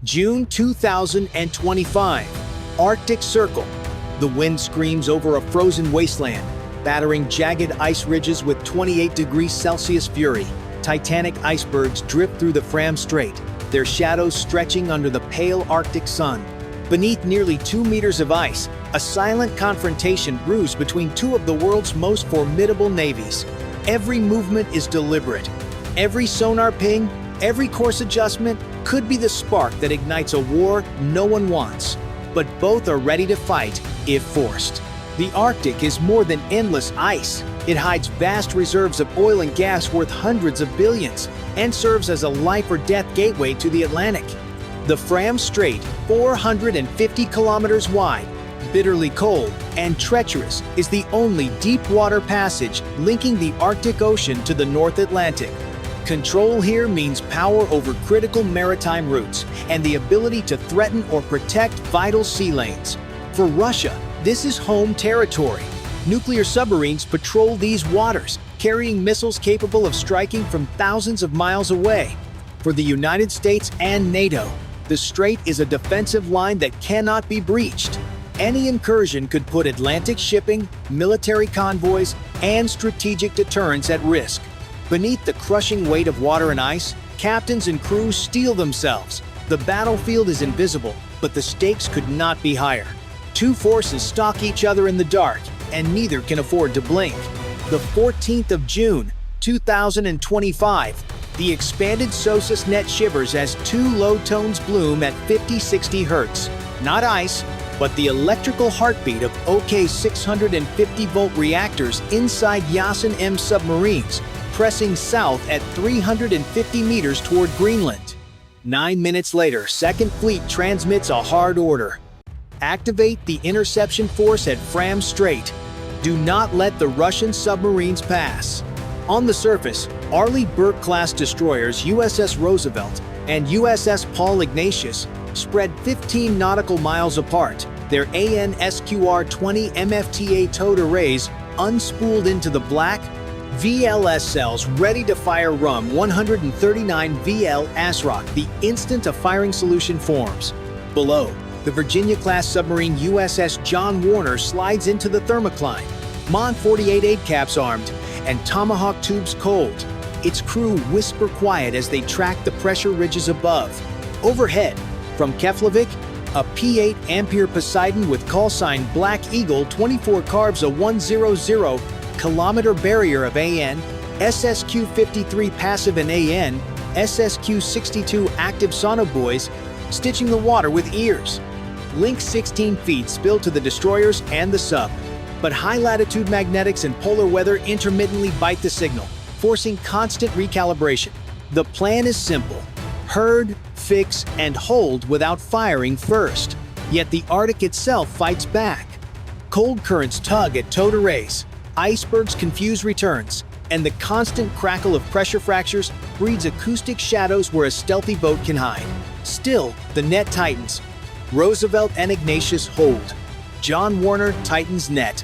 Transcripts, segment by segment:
June 2025. Arctic Circle. The wind screams over a frozen wasteland, battering jagged ice ridges with 28 degrees Celsius fury. Titanic icebergs drift through the Fram Strait, their shadows stretching under the pale Arctic sun. Beneath nearly 2 meters of ice, a silent confrontation brews between two of the world's most formidable navies. Every movement is deliberate. Every sonar ping, every course adjustment could be the spark that ignites a war no one wants. But both are ready to fight if forced. The Arctic is more than endless ice. It hides vast reserves of oil and gas worth hundreds of billions, and serves as a life or death gateway to the Atlantic. The Fram Strait, 450 kilometers wide, bitterly cold, and treacherous, is the only deep water passage linking the Arctic Ocean to the North Atlantic. Control here means power over critical maritime routes and the ability to threaten or protect vital sea lanes. For Russia, this is home territory. Nuclear submarines patrol these waters, carrying missiles capable of striking from thousands of miles away. For the United States and NATO, the strait is a defensive line that cannot be breached. Any incursion could put Atlantic shipping, military convoys, and strategic deterrence at risk. Beneath the crushing weight of water and ice, captains and crews steel themselves. The battlefield is invisible, but the stakes could not be higher. Two forces stalk each other in the dark, and neither can afford to blink. The 14th of June, 2025, the expanded SOSUS net shivers as two low tones bloom at 50-60 Hz. Not ice, but the electrical heartbeat of OK 650-volt reactors inside Yasen-M submarines, pressing south at 350 meters toward Greenland. 9 minutes later, Second Fleet transmits a hard order. Activate the interception force at Fram Strait. Do not let the Russian submarines pass. On the surface, Arleigh Burke-class destroyers USS Roosevelt and USS Paul Ignatius spread 15 nautical miles apart, their AN/SQR-20 MFTA towed arrays unspooled into the black VLS cells ready to fire rum 139 VL ASROC the instant a firing solution forms. Below, the Virginia-class submarine USS John Warner slides into the thermocline, Mon 48 aid caps armed, and Tomahawk tubes cold. Its crew whisper quiet as they track the pressure ridges above. Overhead, from Keflavik, a P8 Ampere Poseidon with call sign Black Eagle 24 carves a 100-kilometer barrier of AN, SSQ-53 passive and AN, SSQ-62 active sonobuoys, stitching the water with ears. Link 16 feet spill to the destroyers and the sub, but high-latitude magnetics and polar weather intermittently bite the signal, forcing constant recalibration. The plan is simple: herd, fix, and hold without firing first. Yet the Arctic itself fights back. Cold currents tug at towed arrays, icebergs confuse returns, and the constant crackle of pressure fractures breeds acoustic shadows where a stealthy boat can hide. Still, the net tightens. Roosevelt and Ignatius hold. John Warner tightens net.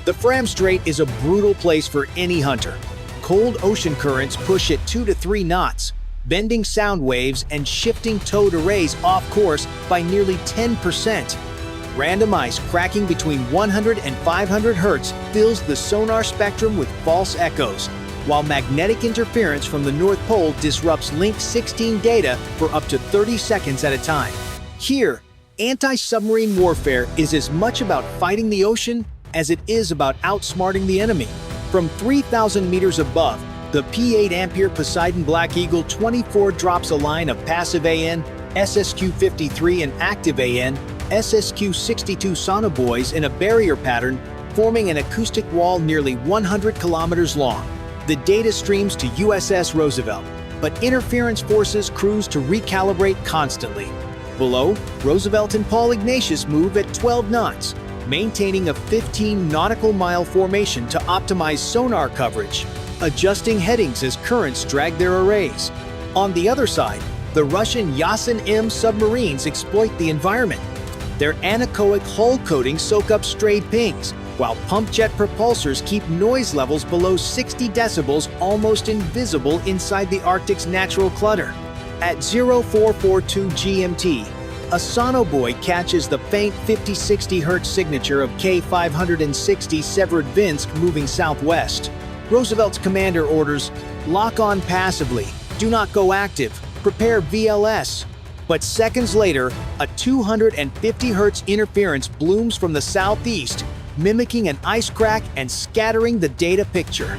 The Fram Strait is a brutal place for any hunter. Cold ocean currents push at 2 to 3 knots, bending sound waves and shifting towed arrays off course by nearly 10%. Random ice cracking between 100 and 500 Hz fills the sonar spectrum with false echoes, while magnetic interference from the North Pole disrupts Link 16 data for up to 30 seconds at a time. Here, anti-submarine warfare is as much about fighting the ocean as it is about outsmarting the enemy. From 3,000 meters above, the P8 Ampere Poseidon Black Eagle 24 drops a line of passive AN, SSQ-53 and active AN, SSQ-62 sonobuoys in a barrier pattern, forming an acoustic wall nearly 100 kilometers long. The data streams to USS Roosevelt, but interference forces crews to recalibrate constantly. Below, Roosevelt and Paul Ignatius move at 12 knots, maintaining a 15 nautical mile formation to optimize sonar coverage, adjusting headings as currents drag their arrays. On the other side, the Russian Yasen-M submarines exploit the environment. Their anechoic hull coatings soak up strayed pings, while pump jet propulsors keep noise levels below 60 decibels almost invisible inside the Arctic's natural clutter. At 0442 GMT, a sonobuoy catches the faint 50-60 Hz signature of K-560 Severodvinsk moving southwest. Roosevelt's commander orders, "Lock on passively, do not go active, prepare VLS." But seconds later, a 250 Hz interference blooms from the southeast, mimicking an ice crack and scattering the data picture.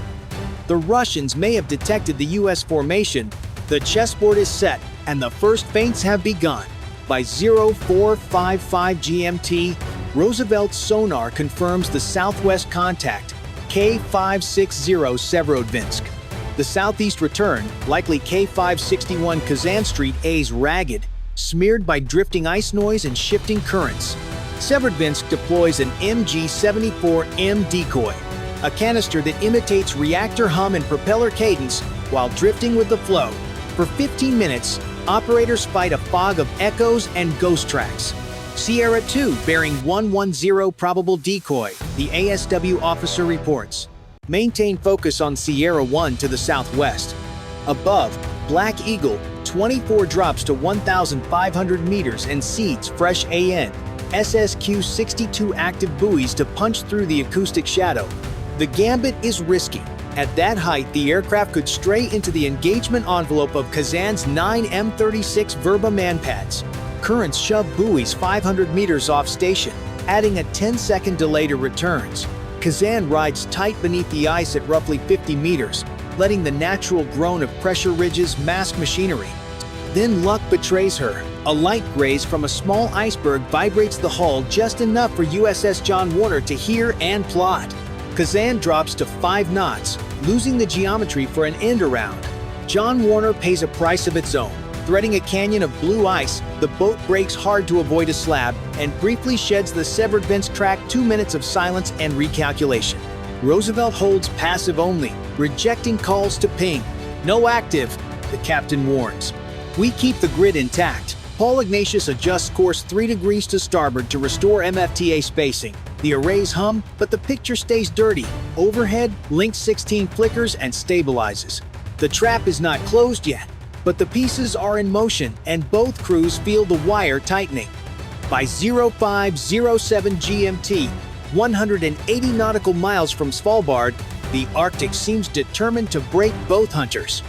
The Russians may have detected the US formation. The chessboard is set, and the first feints have begun. By 0455 GMT, Roosevelt's sonar confirms the southwest contact, K-560 Severodvinsk. The southeast return, likely K-561 Kazan Street A's ragged, smeared by drifting ice noise and shifting currents. Severodvinsk deploys an MG-74M decoy, a canister that imitates reactor hum and propeller cadence while drifting with the flow. For 15 minutes, operators fight a fog of echoes and ghost tracks. Sierra 2 bearing 110 probable decoy, the ASW officer reports. Maintain focus on Sierra 1 to the southwest. Above, Black Eagle 24 drops to 1,500 meters and seeds fresh AN, SSQ-62 active buoys to punch through the acoustic shadow. The gambit is risky. At that height, the aircraft could stray into the engagement envelope of Kazan's 9 M36 Verba manpads. Currents shove buoys 500 meters off station, adding a 10-second delay to returns. Kazan rides tight beneath the ice at roughly 50 meters, letting the natural groan of pressure ridges mask machinery. Then luck betrays her. A light graze from a small iceberg vibrates the hull just enough for USS John Warner to hear and plot. Kazan drops to 5 knots, losing the geometry for an end around. John Warner pays a price of its own. Threading a canyon of blue ice, the boat brakes hard to avoid a slab and briefly sheds the Severodvinsk track. 2 minutes of silence and recalculation. Roosevelt holds passive only, rejecting calls to ping. "No active," the captain warns. "We keep the grid intact." Paul Ignatius adjusts course 3 degrees to starboard to restore MFTA spacing. The arrays hum, but the picture stays dirty. Overhead, Link 16 flickers and stabilizes. The trap is not closed yet, but the pieces are in motion and both crews feel the wire tightening. By 0507 GMT, 180 nautical miles from Svalbard, the Arctic seems determined to break both hunters.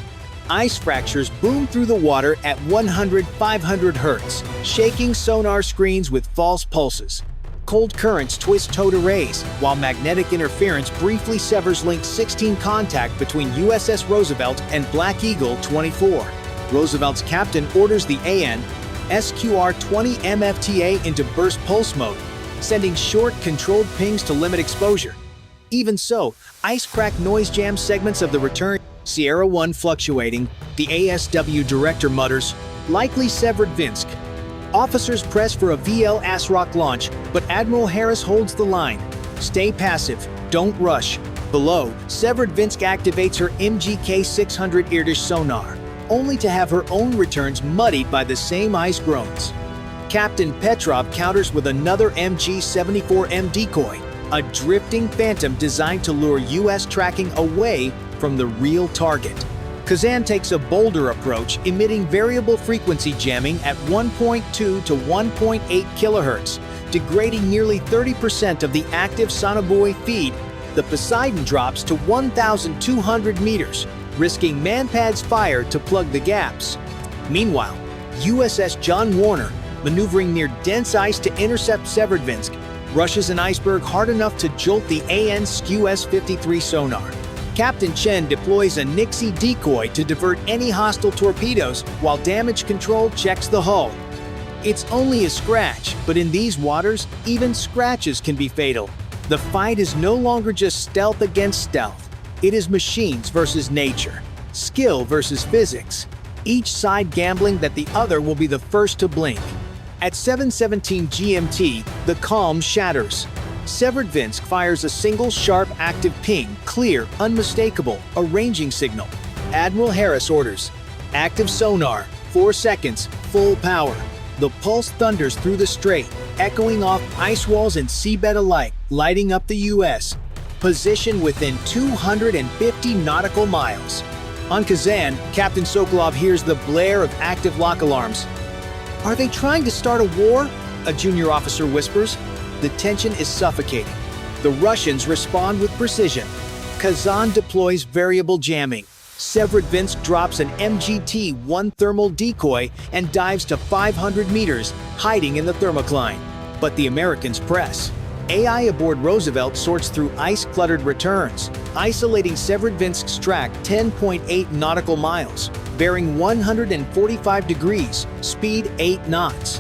Ice fractures boom through the water at 100-500 Hz, shaking sonar screens with false pulses. Cold currents twist towed arrays, while magnetic interference briefly severs Link 16 contact between USS Roosevelt and Black Eagle 24. Roosevelt's captain orders the AN SQR-20 MFTA into burst pulse mode, sending short, controlled pings to limit exposure. Even so, ice crack noise jams segments of the return. Sierra 1 fluctuating, the ASW director mutters, "Likely Severodvinsk." Officers press for a VL ASROC launch, but Admiral Harris holds the line. "Stay passive, don't rush." Below, Severodvinsk activates her MGK 600 Irtish sonar, only to have her own returns muddied by the same ice groans. Captain Petrov counters with another MG-74M decoy, a drifting phantom designed to lure US tracking away from the real target. Kazan takes a bolder approach, emitting variable frequency jamming at 1.2 to 1.8 kHz, degrading nearly 30% of the active sonobuoy feed. The Poseidon drops to 1,200 meters, risking manpad's fire to plug the gaps. Meanwhile, USS John Warner, maneuvering near dense ice to intercept Severodvinsk, rushes an iceberg hard enough to jolt the AN SQS-53 sonar. Captain Chen deploys a Nixie decoy to divert any hostile torpedoes while damage control checks the hull. It's only a scratch, but in these waters, even scratches can be fatal. The fight is no longer just stealth against stealth. It is machines versus nature, skill versus physics, each side gambling that the other will be the first to blink. At 7:17 GMT, the calm shatters. Severodvinsk fires a single sharp active ping, clear, unmistakable, a ranging signal. Admiral Harris orders, "Active sonar, 4 seconds, full power." The pulse thunders through the strait, echoing off ice walls and seabed alike, lighting up the US. Position within 250 nautical miles. On Kazan, Captain Sokolov hears the blare of active lock alarms. "Are they trying to start a war?" a junior officer whispers. The tension is suffocating. The Russians respond with precision. Kazan deploys variable jamming. Severodvinsk drops an MGT-1 thermal decoy and dives to 500 meters, hiding in the thermocline. But the Americans press. AI aboard Roosevelt sorts through ice-cluttered returns, isolating Severodvinsk's track 10.8 nautical miles, bearing 145 degrees, speed 8 knots.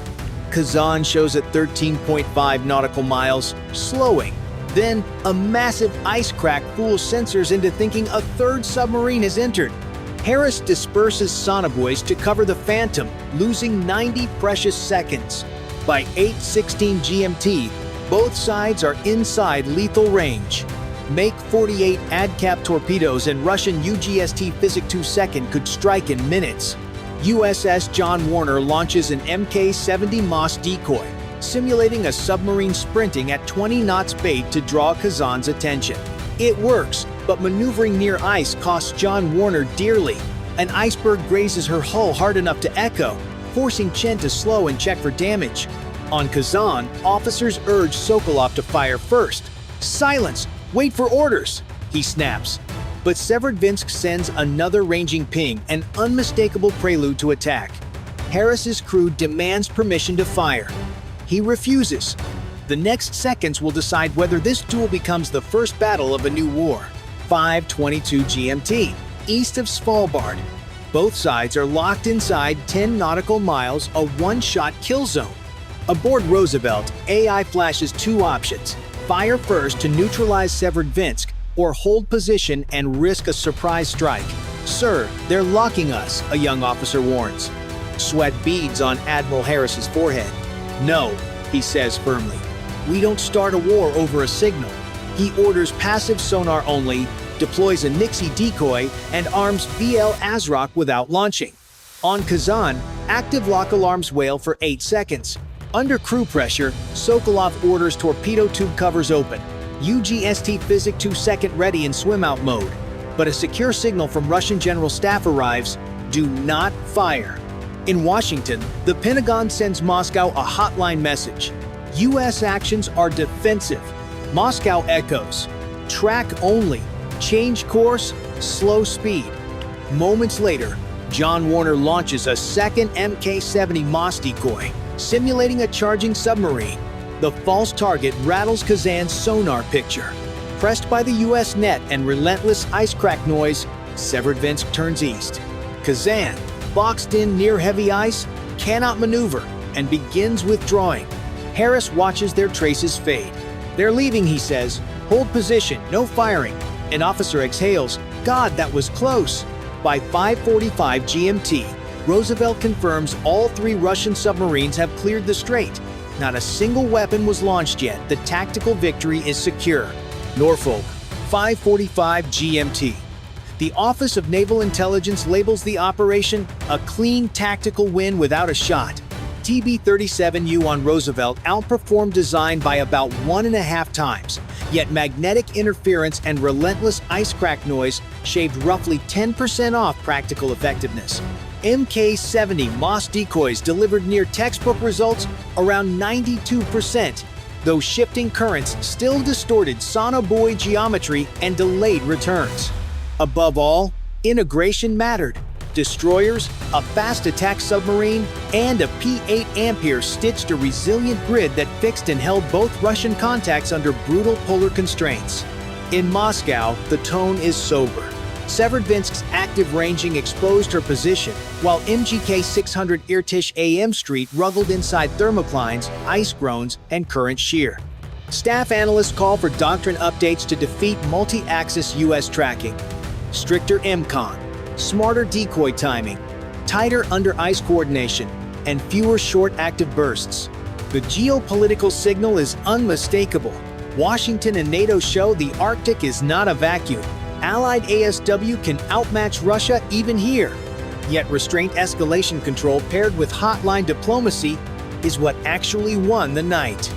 Kazan shows at 13.5 nautical miles, slowing. Then, a massive ice crack fools sensors into thinking a third submarine has entered. Harris disperses sonobuoys to cover the Phantom, losing 90 precious seconds. By 8:16 GMT, both sides are inside lethal range. Make 48 ADCAP torpedoes and Russian UGST Physic 2 second could strike in minutes. USS John Warner launches an Mk-70 Moss decoy, simulating a submarine sprinting at 20 knots bait to draw Kazan's attention. It works, but maneuvering near ice costs John Warner dearly. An iceberg grazes her hull hard enough to echo, forcing Chen to slow and check for damage. On Kazan, officers urge Sokolov to fire first. "Silence! Wait for orders!" he snaps. But Severodvinsk sends another ranging ping, an unmistakable prelude to attack. Harris's crew demands permission to fire. He refuses. The next seconds will decide whether this duel becomes the first battle of a new war. 5:22 GMT, east of Svalbard. Both sides are locked inside 10 nautical miles, a one-shot kill zone. Aboard Roosevelt, AI flashes two options: fire first to neutralize Severodvinsk, or hold position and risk a surprise strike. "Sir, they're locking us," a young officer warns. Sweat beads on Admiral Harris's forehead. "No," he says firmly. "We don't start a war over a signal." He orders passive sonar only, deploys a Nixie decoy, and arms VL Azraq without launching. On Kazan, active lock alarms wail for 8 seconds. Under crew pressure, Sokolov orders torpedo tube covers open. UGST Physic 2 second ready in swim-out mode. But a secure signal from Russian General Staff arrives: do not fire. In Washington, the Pentagon sends Moscow a hotline message. U.S. actions are defensive. Moscow echoes: track only, change course, slow speed. Moments later, John Warner launches a second Mk-70 Moss decoy, simulating a charging submarine. The false target rattles Kazan's sonar picture. Pressed by the U.S. net and relentless ice crack noise, Severodvinsk turns east. Kazan, boxed in near heavy ice, cannot maneuver and begins withdrawing. Harris watches their traces fade. "They're leaving," he says. "Hold position, no firing." An officer exhales, "God, that was close." By 5:45 GMT, Roosevelt confirms all 3 Russian submarines have cleared the strait. Not a single weapon was launched yet. The tactical victory is secure. Norfolk, 5:45 GMT. The Office of Naval Intelligence labels the operation a clean tactical win without a shot. TB-37U on Roosevelt outperformed design by about 1.5 times, yet magnetic interference and relentless ice crack noise shaved roughly 10% off practical effectiveness. Mk-70 Moss decoys delivered near textbook results around 92%, though shifting currents still distorted sonobuoy geometry and delayed returns. Above all, integration mattered. Destroyers, a fast attack submarine, and a P-8 Ampere stitched a resilient grid that fixed and held both Russian contacts under brutal polar constraints. In Moscow, the tone is sober. Severodvinsk's active ranging exposed her position, while MGK 600 Irtish AM Street ruggled inside thermoclines, ice groans, and current shear. Staff analysts call for doctrine updates to defeat multi-axis U.S. tracking. Stricter MCON, smarter decoy timing, tighter under-ice coordination, and fewer short active bursts. The geopolitical signal is unmistakable. Washington and NATO show the Arctic is not a vacuum. Allied ASW can outmatch Russia even here. Yet restraint escalation control paired with hotline diplomacy is what actually won the night.